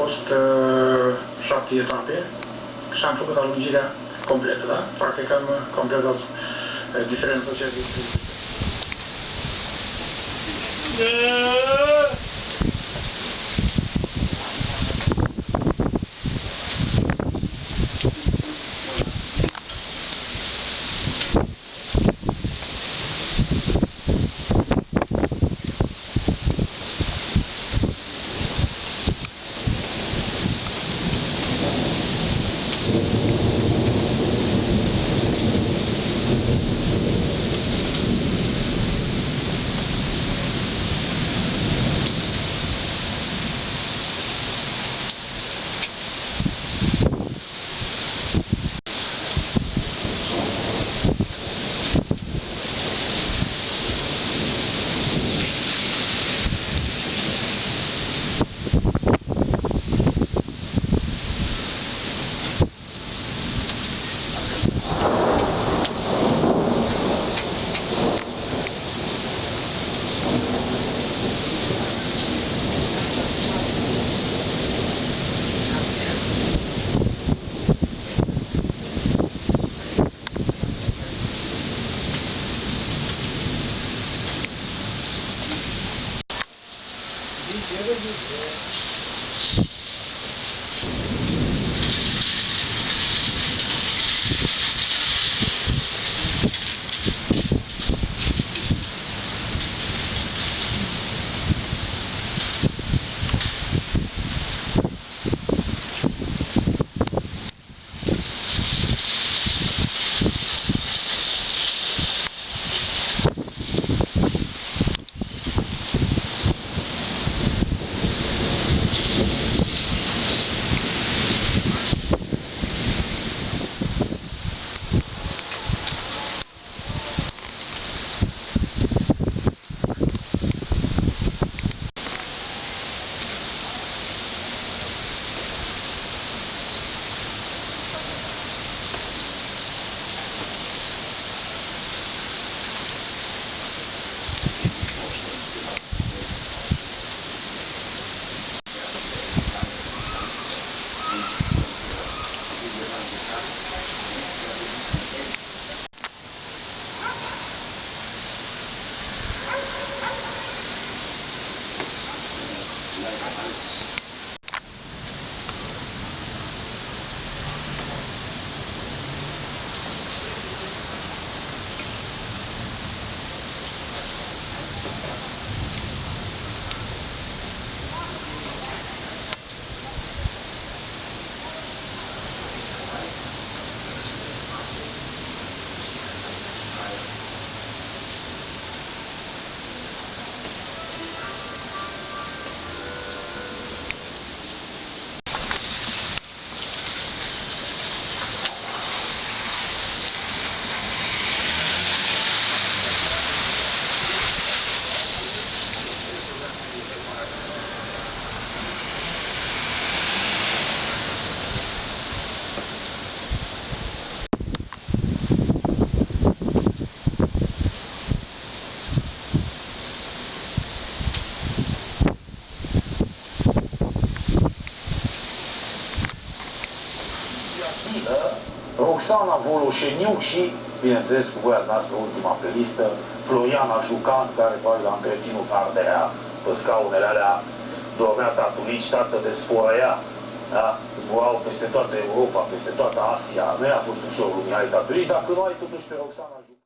fost 7 etape și am făcut alungirea completă, da? Practic am completat diferența serviciului. Roxana Voloșeniu și, bineînțeles, cu voia noastră ultima pe listă, Floriana Jucan, care probabil a întreținut Ardea pe scaunele alea, dormea tatulici, tată de sforăia, da? Zburau peste toată Europa, peste toată Asia, nu i-a fost ușor lumea ai tatulici, dacă nu ai totuși pe Roxana Jucan.